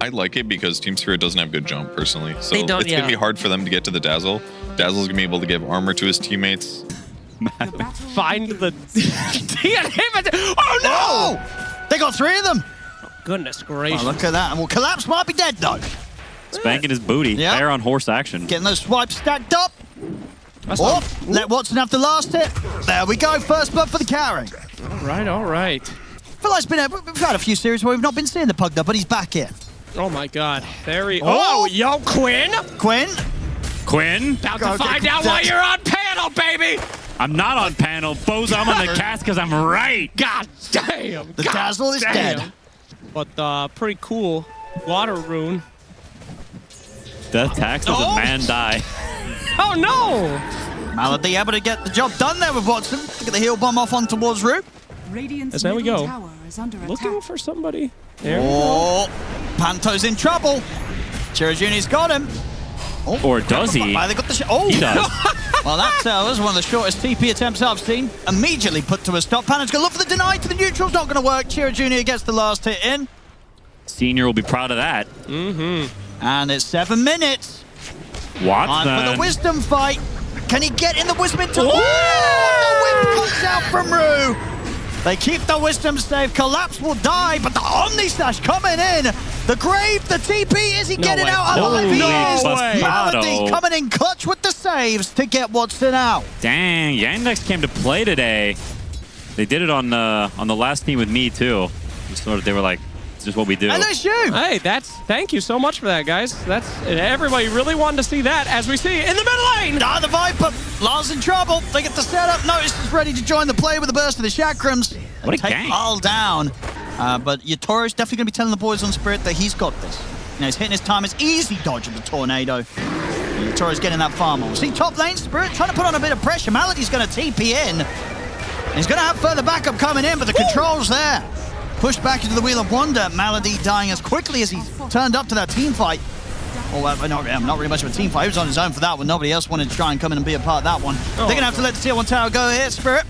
I like it because Team Spirit doesn't have good jump, personally. So They don't, it's going to be hard for them to get to the Dazzle. Dazzle's going to be able to give armor to his teammates. Find the DNA. Oh, no! Oh! They got 3 of them. Goodness gracious. Oh, look at that. And well, Collapse might be dead, though. Spanking his booty. Yep. Fair on horse action. Getting those swipes stacked up. That's Oh, let Watson have the last hit. There we go. First blood for the carry. all right, all right. I feel like we've had a few series where we've not been seeing the Pugna, but he's back here. Oh, my God. There he... Oh! Oh, yo, Quinn! Quinn. Quinn? About to find out why you're on panel, baby! I'm not on panel. Bozo, I'm on the cast because I'm right. God damn! The Dazzle is dead. But pretty cool water rune. Death tax does a man die. Oh no! Malady able to get the job done there with Watson. Get the heal bomb off on towards Root. As there we go. Looking for somebody. There we go. Oh, Panto's in trouble. Chira Junior's got him. Oh, Or does he? They got the oh, He does. Well, that was one of the shortest TP attempts I've seen. Immediately put to a stop. Panto's going to look for the deny to the neutral's not going to work. Chira Junior gets the last hit in. Senior will be proud of that. And it's 7 minutes. Watson. Time for the wisdom fight. Can he get in the wisdom into... Oh! The whip comes out from Rue. They keep the wisdom safe. Collapse will die, but the Omni Slash coming in. The grave, the TP, is he getting out alive? He is. Malady coming in clutch with the saves to get Watson out. Dang, Yandex came to play today. They did it on the last team with me too. They were like, it's just what we do. And there's you. Hey, thank you so much for that, guys. Everybody really wanted to see that, as we see in the middle lane. Ah, the Viper. Lars in trouble. They get the setup. Notice is ready to join the play with the burst of the Chakrams. What a take gang. all down. But Yatoro's definitely going to be telling the boys on Spirit that he's got this. You know, he's hitting his time. It's easy dodge of the tornado. Yatoro's getting that farm on. See, top lane, Spirit trying to put on a bit of pressure. Malady's going to TP in. He's going to have further backup coming in, but the control's there. Pushed back into the Wheel of Wonder. Malady dying as quickly as he turned up to that team fight. Oh, well, not really much of a team fight. He was on his own for that one. Nobody else wanted to try and come in and be a part of that one. They're going to have to let the Tier 1 tower go here, Spirit.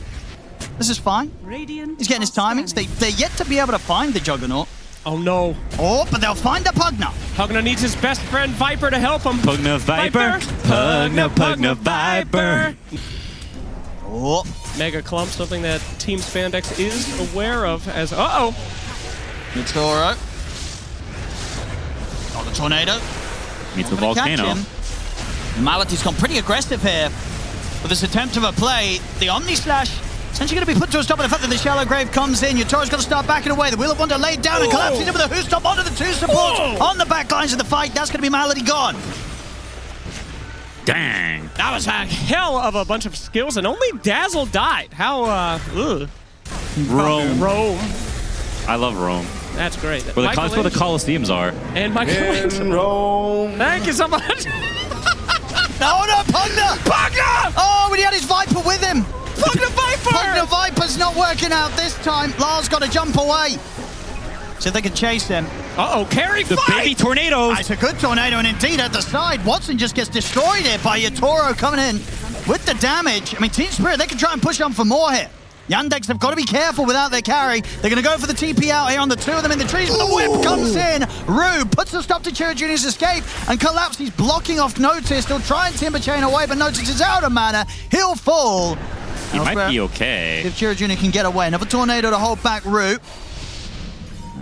This is fine. He's getting his timings. They're yet to be able to find the Juggernaut. Oh, no. Oh, but they'll find the Pugna. Pugna needs his best friend, Viper, to help him. Pugna Viper. Pugna Viper. Oh. Mega Clump, something that Team Spandex is aware of as... Uh-oh. Mitoro. Oh, the tornado. Meets the volcano. Malady's gone pretty aggressive here with this attempt of a play. The Omni Slash essentially going to be put to a stop by the fact that the Shallow Grave comes in. Yatoro's got to start backing away. The Wheel of Wonder laid down and collapsing in with a Who Stop onto the 2 supports on the back lines of the fight. That's going to be Malady gone. Dang. That was a hell of a bunch of skills, and only Dazzle died. How, Rome. I love Rome. That's great. That's where the Colosseums are. And Michael Rome. Thank you so much. No, Pugna! Pugna! Oh, but he had his Viper with him. Pugna Viper! Pugna Viper's not working out this time. Lars got to jump away. See if they can chase him. Uh-oh, carry The fight! baby tornadoes. It's a good tornado, and indeed at the side, Watson just gets destroyed here by Yatoro coming in with the damage. I mean, Team Spirit, they can try and push on for more here. Yandex have got to be careful without their carry. They're going to go for the TP out here on the 2 of them in the trees, but the whip comes in. Rue puts a stop to Chira Junior's escape, and Collapse, he's blocking off Notice. He'll try and Timber Chain away, but Notice is out of mana. He'll fall. He might be okay. If Chira Junior can get away. Another tornado to hold back Rue.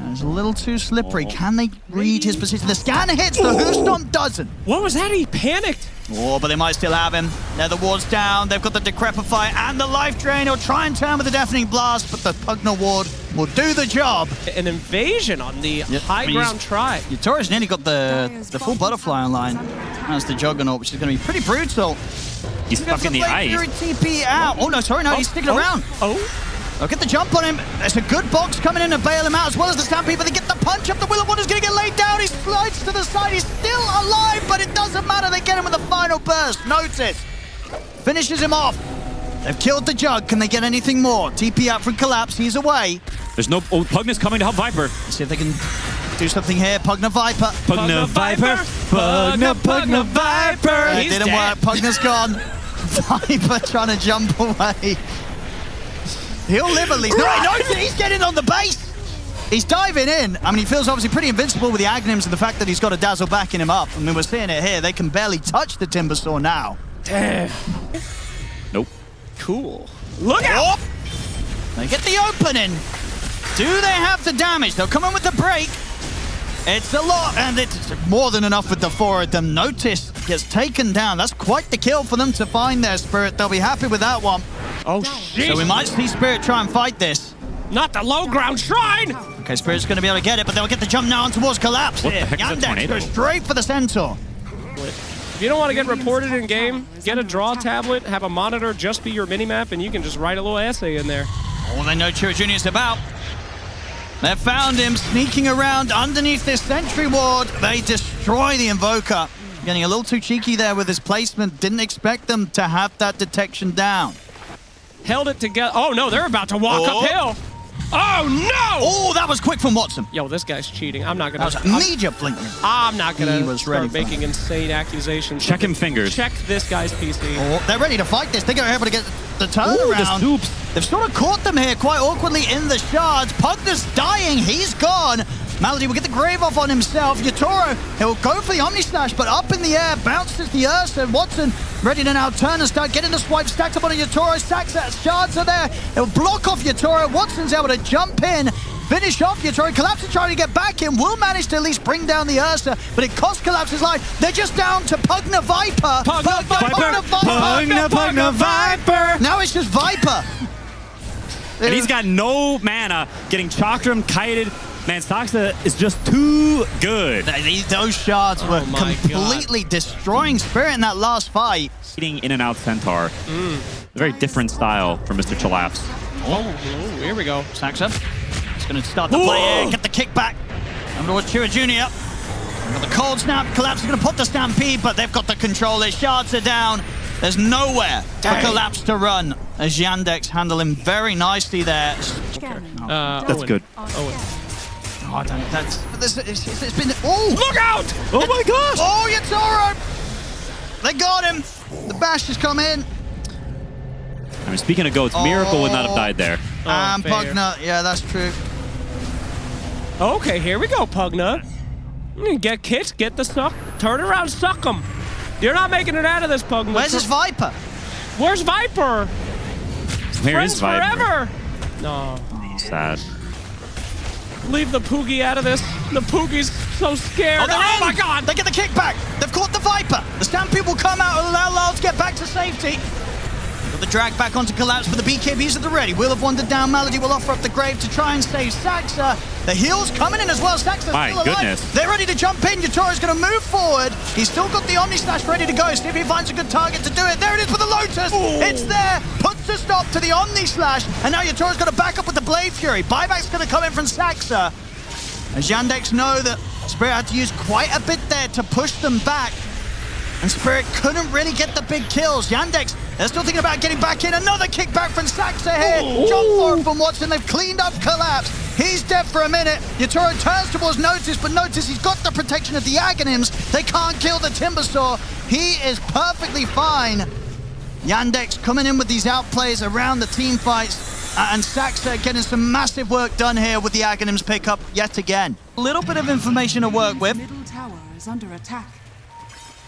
It's a little too slippery. Can they read his position? The scan hits, the Who Stomp doesn't. What was that? He panicked. Oh, but they might still have him. There, the ward's down. They've got the Decrepify and the Life Drain. He'll try and turn with the Deafening Blast, but the Pugna ward will do the job. An invasion on the high ground tribe. Yatoro's nearly got the full butterfly online. That's the Juggernaut, which is going to be pretty brutal. He's stuck in the ice. TP out. Oh, no, sorry, no, he's sticking around. They'll get the jump on him. There's a good box coming in to bail him out, as well as the Stampede, but they get the punch up. The Wheel of Wonder's going to get laid down. He slides to the side. He's still alive, but it doesn't matter. They get him with the final burst. Notice. Finishes him off. They've killed the Jug. Can they get anything more? TP out from Collapse. He's away. There's no... Oh, Pugna's coming to help Viper. Let's see if they can do something here. Pugna Viper. Pugna Viper. Pugna Viper. It didn't work. Pugna's gone. Viper trying to jump away. He'll live at least. No, he's getting on the base. He's diving in. I mean, he feels obviously pretty invincible with the Aghanims and the fact that he's got a Dazzle backing him up. I mean, we're seeing it here. They can barely touch the Timbersaw now. Damn. Nope. Cool. Look out! They get the opening. Do they have the damage? They'll come in with the break. It's a lot, and it's more than enough with the 4 of them. Notice gets taken down. That's quite the kill for them to find their Spirit. They'll be happy with that one. Oh, shit. So we might see Spirit try and fight this. Not the low ground shrine! Okay, Spirit's going to be able to get it, but they'll get the jump now on towards Collapse What here. the heck is that Yandex tornado? goes straight for the Centaur. If you don't want to get reported in game, get a draw tablet, have a monitor just be your minimap, and you can just write a little essay in there. All they know Chiro Jr.'s about. They found him sneaking around underneath this sentry ward. They destroy the Invoker. Getting a little too cheeky there with his placement. Didn't expect them to have that detection down. Held it together. Oh, no, they're about to walk uphill. Oh, no! Oh, that was quick from Watson. Yo, this guy's cheating. I'm not That going was to... a major blink. I'm not going He to was ready start for making insane accusations. Check him fingers. Check this guy's PC. Oh, they're ready to fight this. They're able to get the turnaround. Oops. They've sort of caught them here quite awkwardly in the shards. Pugner's dying. He's gone. Malady will get the grave off on himself. Yatoro, he'll go for the Omni Slash, but up in the air, bounces the Ursa. Watson ready to now turn and start getting the swipe stacked up on Yatoro. Stacks that shards are there. He'll block off Yatoro. Watson's able to jump in, finish off Yatoro. Collapse is trying to get back in. Will manage to at least bring down the Ursa, but it costs Collapse his life. They're just down to Pugner Viper. Pugner Viper. Pugner Viper. Now it's just Viper. And he's got no mana, getting Chakram kited. Man, Saxa is just too good. Those shards were my completely destroying Spirit in that last fight. Eating in and out Centaur. A very different style from Mr. Chalapse. Oh, here we go. Saxa is going to start the play here, get the kick back. Over towards Chiro Jr. Got the cold snap. Collapse is going to put the Stampede, but they've got the control. Their shards are down. There's nowhere for Collapse to run as Yandex handle him very nicely there. That's good. Oh, it's been... Oh! Look out! Oh my gosh! Oh, Yatoro! They got him. The bash has come in. I mean, speaking of goats, Miracle would not have died there. And fair. Pugner, yeah, that's true. Okay, here we go, Pugner. Get kicked, get the suck. Turn around, suck him. You're not making it out of this, Pugner. Where's his Viper? Where's Viper? Where is Friends Viper? forever. No. Sad. Leave the Poogie out of this. The Poogie's so scared. Oh my God! They get the kickback. They've caught the Viper. The Stampede will come out and allow Lyle to get back to safety. Got the drag back onto Collapse, but the BKBs at the ready. Wheel of Wonder down. Malady will offer up the grave to try and save Saxa. The heal's coming in as well. Saxa's My still alive. goodness. They're ready to jump in. Yatoro's going to move forward. He's still got the Omni Slash ready to go. See if he finds a good target to do it. There it is with the Lotus. Ooh. It's there. Puts a stop to the Omni Slash. And now Yatoro's got to back up with the Blade Fury. Buyback's going to come in from Saxa. As Yandex know that Spirit had to use quite a bit there to push them back. And Spirit couldn't really get the big kills. Yandex, they're still thinking about getting back in. Another kickback from Saxa here. Ooh. Jump forward from Watson. They've cleaned up Collapse. He's dead for a minute. Yatoro turns towards Notice, but Notice he's got the protection of the Aghanims. They can't kill the Timbersaw. He is perfectly fine. Yandex coming in with these outplays around the team fights. And Saxa getting some massive work done here with the Aghanims pickup yet again. A little bit of information to work with. Middle tower is under attack.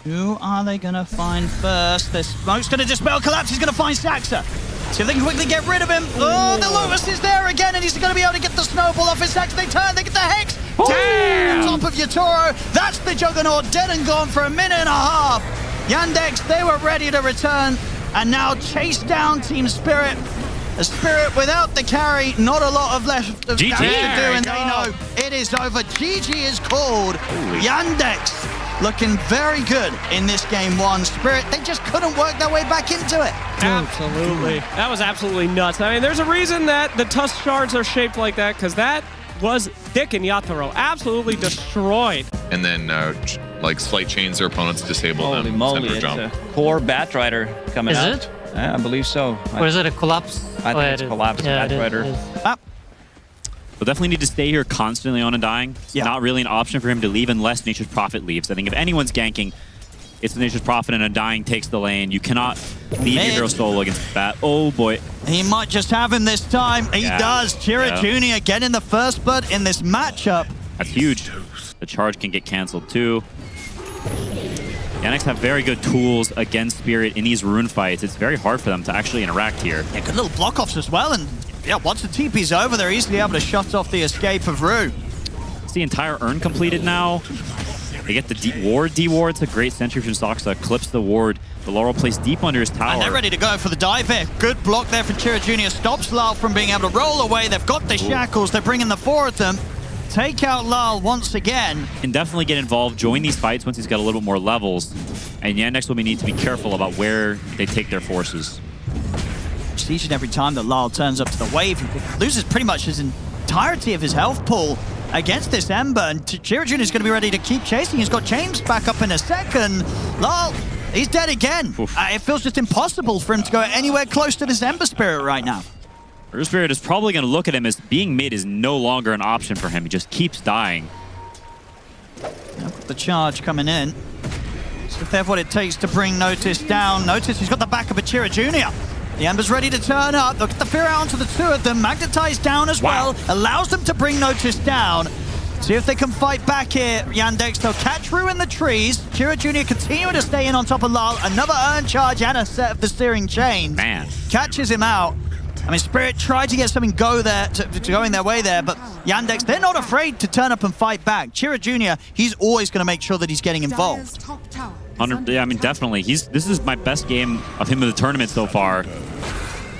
Who are they going to find first? This smoke's going to dispel Collapse. He's going to find Saxa. See if they can quickly get rid of him. Oh, the Lotus is there again, and he's going to be able to get the snowball off his Saxa. They turn, they get the Hex. Damn! On top of Yatoro. That's the Juggernaut, dead and gone for a minute and a half. Yandex, they were ready to return, and now chase down Team Spirit. A Spirit without the carry, not a lot of left of damage to do, and they know it is over. GG is called. Yandex looking very good in this game one. Spirit, they just couldn't work their way back into it. Absolutely. That was absolutely nuts. I mean, there's a reason that the Tusk shards are shaped like that, because that was thick in Yatoro. Absolutely destroyed. And then, like, slight chains their opponents, disable Holy them, moly, center it's jump. a core Batrider coming Is out. it? Yeah, I believe so. Or is it a collapse? I think it's collapse Batrider. We'll definitely need to stay here constantly on Undying. It's not really an option for him to leave unless Nature's Prophet leaves. I think if anyone's ganking, it's Nature's Prophet and Undying takes the lane. You cannot Leave your hero solo against Bat. Oh boy. He might just have him this time. He does. Chira Jr. getting the first blood in this matchup. That's huge. The charge can get canceled too. Yandex have very good tools against Spirit in these rune fights. It's very hard for them to actually interact here. Yeah, good little block offs as well. And yeah, once the TP's over, they're easily able to shut off the escape of Rue. It's the entire urn completed now. They get the ward. It's a great sentry from Soxa. Clips the ward. The Laurel plays deep under his tower. And they're ready to go for the dive here. Good block there from Chira Jr. Stops Lal from being able to roll away. They've got the shackles. They're bringing the four of them. Take out Lal once again. Can definitely get involved, join these fights once he's got a little bit more levels. And Yandex will need to be careful about where they take their forces. Just each and every time that Lal turns up to the wave, he loses pretty much his entirety of his health pool against this Ember. And Chira Jr. is going to be ready to keep chasing. He's got James back up in a second. Lal, he's dead again. It feels just impossible for him to go anywhere close to this Ember Spirit right now. Ember Spirit is probably going to look at him as being mid is no longer an option for him. He just keeps dying. The charge coming in. So if they have what it takes to bring Notice down. Notice he's got the backup of Chira Jr. The Ember's ready to turn up. Look at the fear out onto the two of them. Magnetized down as well. Allows them to bring Notice down. See if they can fight back here. Yandex, they'll catch Rue in the trees. Chira Jr. continue to stay in on top of Lal. Another urn charge and a set of the steering chains. Man. Catches him out. I mean, Spirit tried to get something going their way there, but Yandex, they're not afraid to turn up and fight back. Chira Jr., he's always going to make sure that he's getting involved. Yeah, I mean, definitely. This is my best game of him in the tournament so far.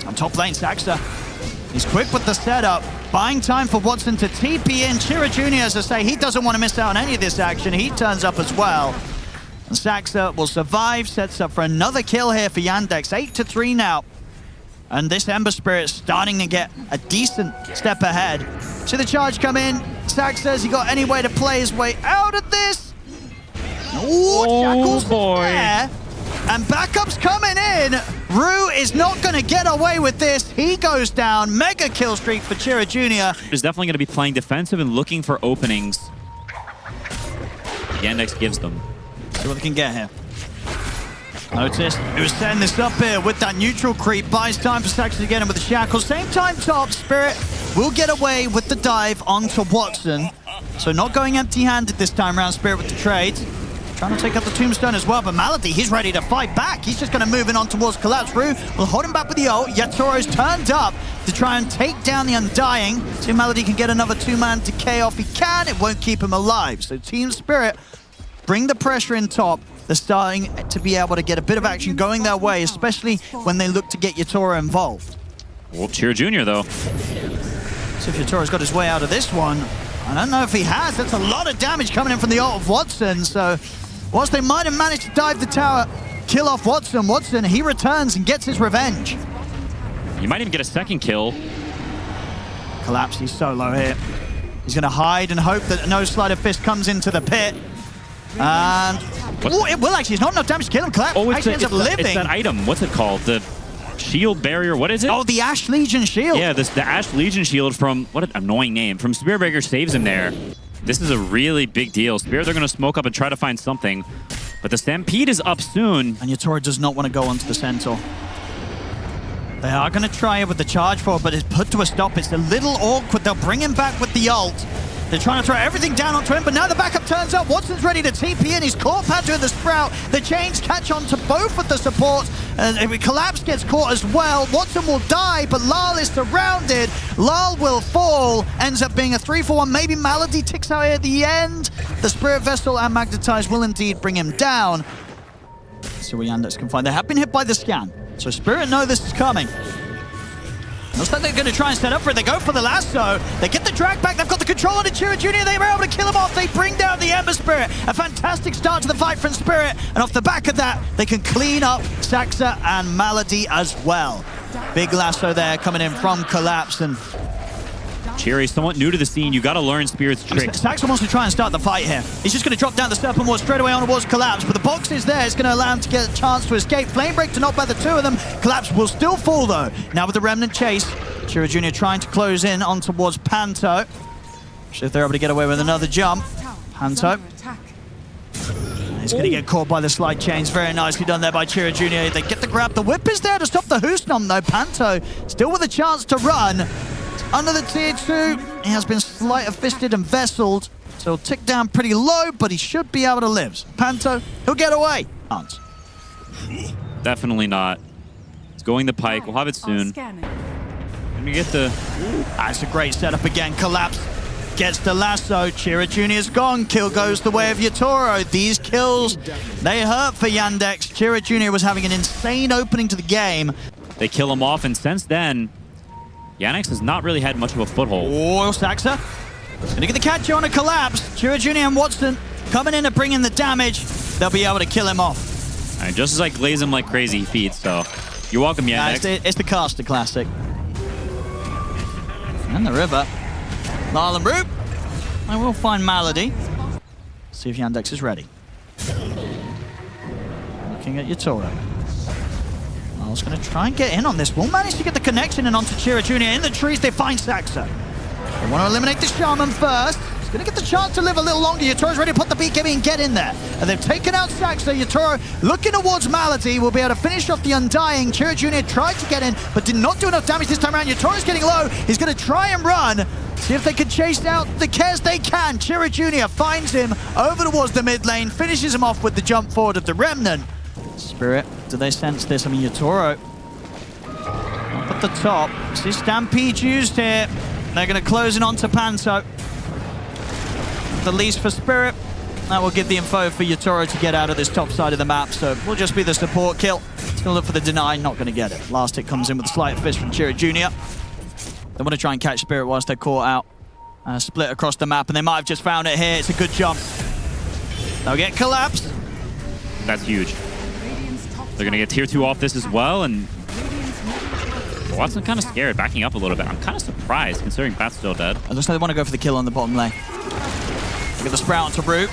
On top lane, Saxa. He's quick with the setup, buying time for Watson to TP in. Chira Jr., as I say, he doesn't want to miss out on any of this action. He turns up as well. And Saxa will survive, sets up for another kill here for Yandex. 8-3 now. And this Ember Spirit starting to get a decent step ahead. See the charge come in. Sax says he got any way to play his way out of this. Ooh, shackles there. And backup's coming in. Rue is not going to get away with this. He goes down. Mega kill streak for Chira Jr. He's definitely going to be playing defensive and looking for openings. Yandex gives them. See what they can get here. Notice who's setting this up here with that neutral creep. Buys time for Sax to get him with the shackles. Same time top, Spirit will get away with the dive onto Watson. So not going empty-handed this time around, Spirit with the trades. Trying to take out the tombstone as well, but Malady, he's ready to fight back. He's just going to move in on towards Collapse. Rue will hold him back with the ult. Yatoro's turned up to try and take down the Undying. See if Malady can get another two-man decay off. He can. It won't keep him alive. So Team Spirit bring the pressure in top. They're starting to be able to get a bit of action going their way, especially when they look to get Yatoro involved. Well, Chira Jr. though. So if Yatoro's got his way out of this one, I don't know if he has. That's a lot of damage coming in from the ult of Watson. So whilst they might have managed to dive the tower, kill off Watson, he returns and gets his revenge. He might even get a second kill. Collapse, he's so low here. He's going to hide and hope that no Sleight of Fist comes into the pit. And ooh, it will actually. It's not enough damage to kill him. Collapse actually ends up living. It's that item. What's it called? The shield barrier. What is it? Oh, the Ash Legion shield. Yeah, the Ash Legion shield from, what an annoying name, from Spearbreaker saves him there. This is a really big deal. Spirit, they're going to smoke up and try to find something. But the Stampede is up soon. And Yatoro does not want to go onto the Centaur. They are going to try it with the charge forward, but it's put to a stop. It's a little awkward. They'll bring him back with the ult. They're trying to throw everything down onto him, but now the backup turns up. Watson's ready to TP in. He's caught Padua the Sprout. The chains catch on to both of the supports. And Collapse gets caught as well. Watson will die, but Lal is surrounded. Lal will fall. Ends up being a 3-for-1. Maybe Malady ticks out here at the end. The Spirit Vessel and Magnetize will indeed bring him down. So we Yandex can find. They have been hit by the scan. So Spirit know this is coming. Looks like they're going to try and set up for it. They go for the lasso. They get the drag back. They've got the control on Chira Jr. They were able to kill him off. They bring down the Ember Spirit. A fantastic start to the fight from Spirit. And off the back of that, they can clean up Saxa and Malady as well. Big lasso there coming in from Collapse. And Cherry, somewhat new to the scene. You got to learn Spirit's tricks. Saxa wants to try and start the fight here. He's just going to drop down the Serpent Ward straight away on towards Collapse, but the box is there. It's going to allow him to get a chance to escape. Flamebreak to knock by the two of them. Collapse will still fall though. Now with the Remnant chase, Chira Jr. trying to close in on towards Panto. See if they're able to get away with another jump. Panto. He's going to get caught by the slide chains. Very nicely done there by Chira Jr. They get the grab. The whip is there to stop the Hoosnom, though. Panto still with a chance to run. Under the tier 2, he has been sleight-of-fisted and vesseled. So he'll tick down pretty low, but he should be able to live. Panto, he'll get away. Can't. Definitely not. It's going the pike. We'll have it soon. Let me get the... That's a great setup again. Collapse gets the lasso. Chira Jr.'s gone. Kill goes the way of Yatoro. These kills, they hurt for Yandex. Chira Jr. was having an insane opening to the game. They kill him off, and since then, Yandex has not really had much of a foothold. Oh, Saxa. Gonna get the catch on a collapse. Chira Jr. and Watson coming in to bring in the damage. They'll be able to kill him off. And just as I glaze him like crazy, he feeds, so you're welcome, Yandex. It's the Caster Classic. And the river. Lyle and Roop. I will find Malady. See if Yandex is ready. Looking at Yatoro. Lyle's going to try and get in on this. Will manage to get the connection and onto Chira Jr. In the trees, they find Saxa. They want to eliminate the Shaman first. He's going to get the chance to live a little longer. Yatoro's ready to put the BKB and get in there. And they've taken out Saxa. Yatoro looking towards Malady. Will be able to finish off the Undying. Chira Jr. tried to get in, but did not do enough damage this time around. Yatoro's getting low. He's going to try and run. See if they can chase out the Kez. They can. Chira Jr. finds him over towards the mid lane. Finishes him off with the jump forward of the Remnant. Spirit, do they sense this? I mean, Yatoro up at the top. See Stampede used here. They're going to close in onto Panto. The least for Spirit. That will give the info for Yatoro to get out of this top side of the map. So will just be the support kill. Still look for the deny. Not going to get it. Last hit comes in with a slight fist from Chira Jr. They want to try and catch Spirit whilst they're caught out. Split across the map, and they might have just found it here. It's a good jump. They'll get collapsed. That's huge. They're going to get tier 2 off this as well, and Watson kind of scared, backing up a little bit. I'm kind of surprised, considering Pat's still dead. It looks like they want to go for the kill on the bottom lane. Look at the sprout onto Root.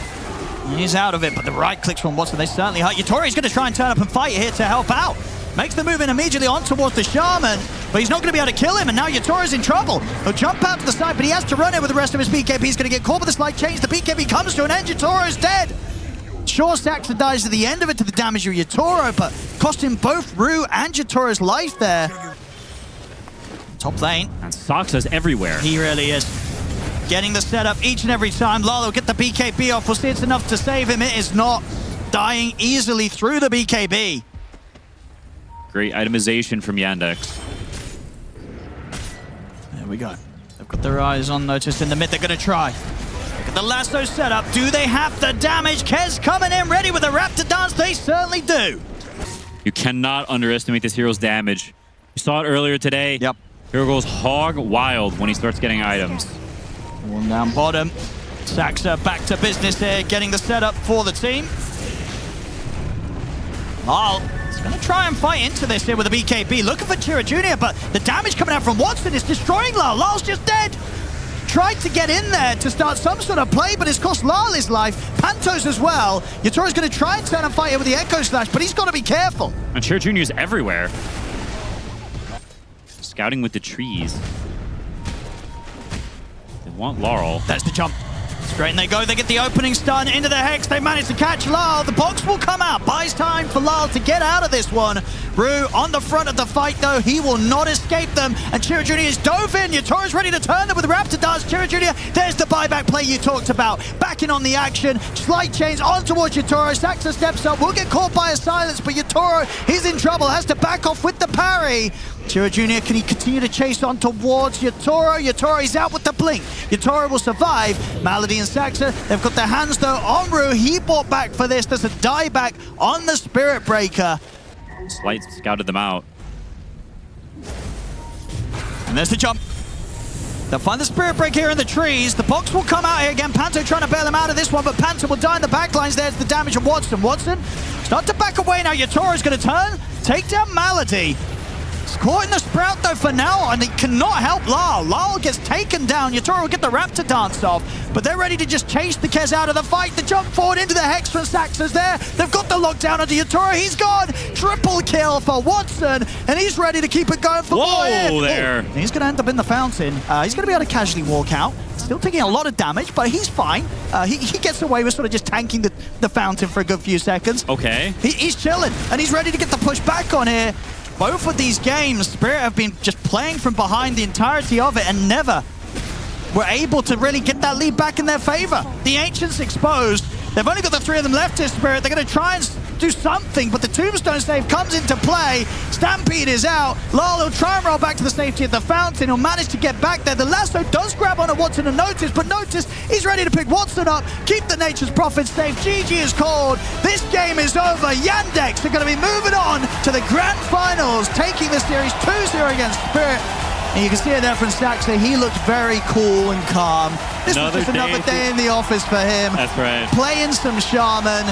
He's out of it, but the right clicks from Watson, they certainly hurt. Yatori's going to try and turn up and fight here to help out. Makes the move in immediately on towards the Shaman, but he's not going to be able to kill him, and now Yatori's in trouble. He'll jump out to the side, but he has to run in with the rest of his BKB. He's going to get caught with the slight change. The BKB comes to an end. Yatoro's dead. Sure, Saxa dies at the end of it to the damage of Yatoro, but cost him both Rue and Yatoro's life there. Top lane. And Saxa's everywhere. He really is. Getting the setup each and every time. Lalo get the BKB off. We'll see it's enough to save him. It is not. Dying easily through the BKB. Great itemization from Yandex. There we go. They've got their eyes on Notice in the mid. They're going to try. Look at the lasso setup. Do they have the damage? Kez coming in ready with a Raptor Dance. They certainly do. You cannot underestimate this hero's damage. You saw it earlier today. Yep. Hero goes hog wild when he starts getting items. One down bottom. Saxa back to business here, getting the setup for the team. Lyle is going to try and fight into this here with a BKB. Looking for Chira Jr., but the damage coming out from Watson is destroying Lyle. Lyle's just dead. Tried to get in there to start some sort of play, but it's cost Lyle his life. Pantos as well. Yatoro's going to try and turn and fight here with the Echo Slash, but he's got to be careful. And Chira Jr. is everywhere. Scouting with the trees. They want Laurel. That's the jump. Straight in they go. They get the opening stun into the Hex. They manage to catch Lyle. The box will come out. Buys time for Lyle to get out of this one. Rue on the front of the fight, though. He will not escape them. And Chira Jr. is dove in. Yatoro's ready to turn them with Raptor Dance. Chira Jr., there's the buyback play you talked about. Backing on the action. Slight change on towards Yatoro. Saxa steps up. Will get caught by a silence, but Yatoro, he's in trouble. Has to back off with the parry. Chira Jr., can he continue to chase on towards Yatoro? Yatoro, he's out with the blink. Yatoro will survive. Malady and Saxa, they've got their hands, though, on Rue. He bought back for this. There's a dieback on the Spirit Breaker. Slight scouted them out. And there's the jump. They'll find the Spirit Break here in the trees. The box will come out here again. Panto trying to bail him out of this one, but Panto will die in the backlines. There's the damage of Watson. Watson start to back away now. Yatoro's going to turn, take down Malady. He's caught in the sprout though for now, and he cannot help Lyle. Lyle gets taken down. Yatoro will get the Raptor dance off, but they're ready to just chase the Kez out of the fight. The jump forward into the Hex from Saxa's there. They've got the lockdown onto Yatoro. He's gone. Triple kill for Watson, and he's ready to keep it going for Whoa there. He's going to end up in the fountain. He's going to be able to casually walk out. Still taking a lot of damage, but he's fine. He gets away with sort of just tanking the fountain for a good few seconds. Okay. He's chilling, and he's ready to get the push back on here. Both of these games, Spirit have been just playing from behind the entirety of it and never were able to really get that lead back in their favor. The Ancients exposed. They've only got the 3 of them left here, Spirit. They're going to try and do something, but the Tombstone save comes into play. Stampede is out. Lyle will try and roll back to the safety of the fountain. He'll manage to get back there. The lasso does grab onto Watson and Notice, but Notice, he's ready to pick Watson up, keep the Nature's Prophet safe. GG is called. This game is over. Yandex are going to be moving on to the grand finals, taking the series 2-0 against Spirit. And you can see it there from Saxa. He looked very cool and calm. This was just another day in the office for him. That's right. Playing some Shaman.